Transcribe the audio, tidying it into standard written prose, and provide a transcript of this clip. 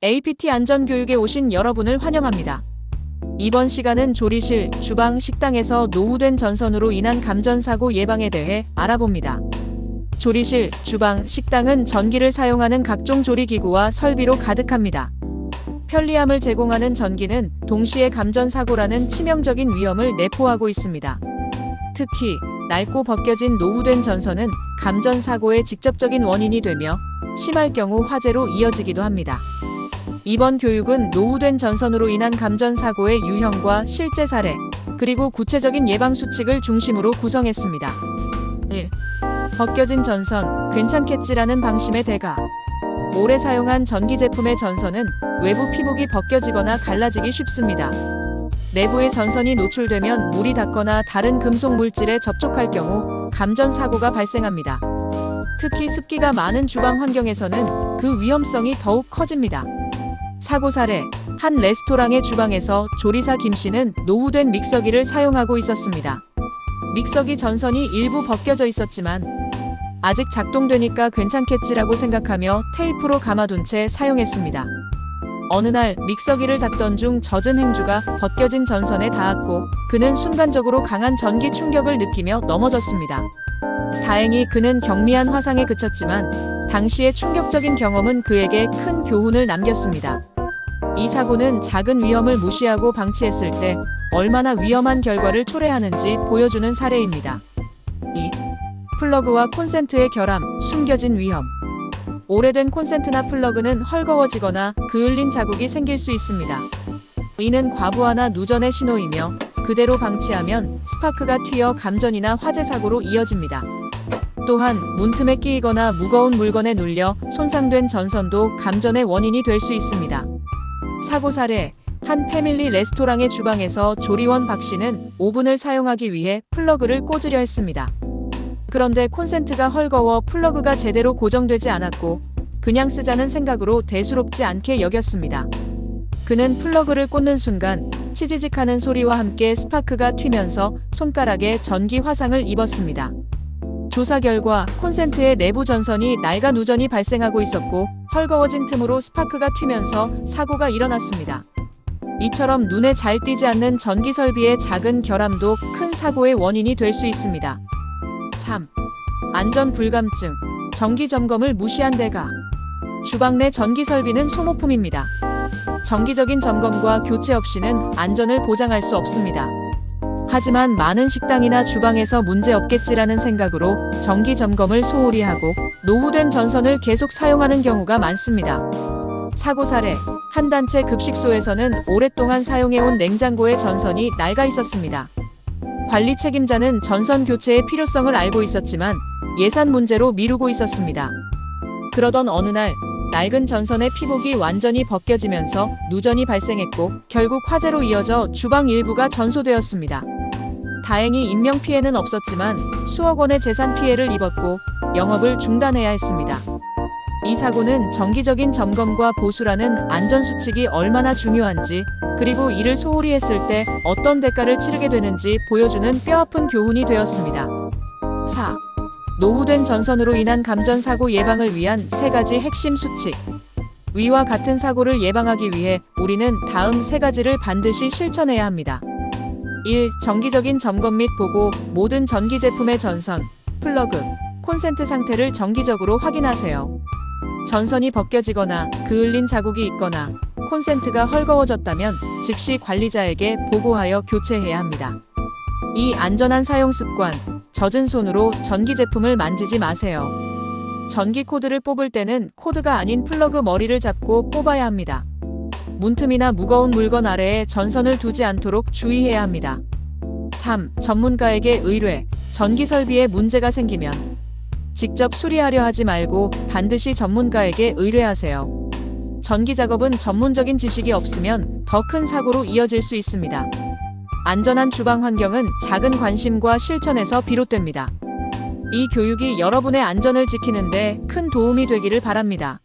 APT 안전교육에 오신 여러분을 환영합니다. 이번 시간은 조리실, 주방, 식당에서 노후된 전선으로 인한 감전사고 예방에 대해 알아봅니다. 조리실, 주방, 식당은 전기를 사용하는 각종 조리기구와 설비로 가득합니다. 편리함을 제공하는 전기는 동시에 감전사고라는 치명적인 위험을 내포하고 있습니다. 특히 낡고 벗겨진 노후된 전선은 감전사고의 직접적인 원인이 되며 심할 경우 화재로 이어지기도 합니다. 이번 교육은 노후된 전선으로 인한 감전사고의 유형과 실제 사례, 그리고 구체적인 예방수칙을 중심으로 구성했습니다. 1. 벗겨진 전선, 괜찮겠지라는 방심의 대가. 오래 사용한 전기 제품의 전선은 외부 피복이 벗겨지거나 갈라지기 쉽습니다. 내부의 전선이 노출되면 물이 닿거나 다른 금속 물질에 접촉할 경우 감전사고가 발생합니다. 특히 습기가 많은 주방 환경에서는 그 위험성이 더욱 커집니다. 사고 사례, 한 레스토랑의 주방에서 조리사 김씨는 노후된 믹서기를 사용하고 있었습니다. 믹서기 전선이 일부 벗겨져 있었지만 아직 작동되니까 괜찮겠지라고 생각하며 테이프로 감아둔 채 사용했습니다. 어느 날 믹서기를 닫던 중 젖은 행주가 벗겨진 전선에 닿았고 그는 순간적으로 강한 전기 충격을 느끼며 넘어졌습니다. 다행히 그는 경미한 화상에 그쳤지만 당시의 충격적인 경험은 그에게 큰 교훈을 남겼습니다. 이 사고는 작은 위험을 무시하고 방치했을 때 얼마나 위험한 결과를 초래하는지 보여주는 사례입니다. 2. 플러그와 콘센트의 결함, 숨겨진 위험. 오래된 콘센트나 플러그는 헐거워지거나 그을린 자국이 생길 수 있습니다. 이는 과부하나 누전의 신호이며 그대로 방치하면 스파크가 튀어 감전이나 화재 사고로 이어집니다. 또한 문틈에 끼이거나 무거운 물건에 눌려 손상된 전선도 감전의 원인이 될 수 있습니다. 사고 사례, 한 패밀리 레스토랑의 주방에서 조리원 박 씨는 오븐을 사용하기 위해 플러그를 꽂으려 했습니다. 그런데 콘센트가 헐거워 플러그가 제대로 고정되지 않았고 그냥 쓰자는 생각으로 대수롭지 않게 여겼습니다. 그는 플러그를 꽂는 순간 치지직하는 소리와 함께 스파크가 튀면서 손가락에 전기 화상을 입었습니다. 조사 결과 콘센트의 내부 전선이 낡아 누전이 발생하고 있었고 헐거워진 틈으로 스파크가 튀면서 사고가 일어났습니다. 이처럼 눈에 잘 띄지 않는 전기 설비의 작은 결함도 큰 사고의 원인이 될 수 있습니다. 3. 안전 불감증, 정기 점검을 무시한 대가. 주방 내 전기 설비는 소모품입니다. 정기적인 점검과 교체 없이는 안전을 보장할 수 없습니다. 하지만 많은 식당이나 주방에서 문제 없겠지라는 생각으로 정기 점검을 소홀히 하고 노후된 전선을 계속 사용하는 경우가 많습니다. 사고 사례, 한 단체 급식소에서는 오랫동안 사용해온 냉장고의 전선이 낡아 있었습니다. 관리 책임자는 전선 교체의 필요성을 알고 있었지만 예산 문제로 미루고 있었습니다. 그러던 어느 날 낡은 전선의 피복이 완전히 벗겨지면서 누전이 발생했고 결국 화재로 이어져 주방 일부가 전소되었습니다. 다행히 인명피해는 없었지만 수억 원의 재산 피해를 입었고 영업을 중단해야 했습니다. 이 사고는 정기적인 점검과 보수라는 안전수칙이 얼마나 중요한지 그리고 이를 소홀히 했을 때 어떤 대가를 치르게 되는지 보여주는 뼈아픈 교훈이 되었습니다. 4. 노후된 전선으로 인한 감전사고 예방을 위한 3가지 핵심 수칙. 위와 같은 사고를 예방하기 위해 우리는 다음 3가지를 반드시 실천해야 합니다. 1. 정기적인 점검 및 보고. 모든 전기 제품의 전선, 플러그, 콘센트 상태를 정기적으로 확인하세요. 전선이 벗겨지거나 그을린 자국이 있거나 콘센트가 헐거워졌다면 즉시 관리자에게 보고하여 교체해야 합니다. 2. 안전한 사용 습관. 젖은 손으로 전기 제품을 만지지 마세요. 전기 코드를 뽑을 때는 코드가 아닌 플러그 머리를 잡고 뽑아야 합니다. 문틈이나 무거운 물건 아래에 전선을 두지 않도록 주의해야 합니다. 3. 전문가에게 의뢰. 전기 설비에 문제가 생기면 직접 수리하려 하지 말고 반드시 전문가에게 의뢰하세요. 전기 작업은 전문적인 지식이 없으면 더 큰 사고로 이어질 수 있습니다. 안전한 주방 환경은 작은 관심과 실천에서 비롯됩니다. 이 교육이 여러분의 안전을 지키는 데 큰 도움이 되기를 바랍니다.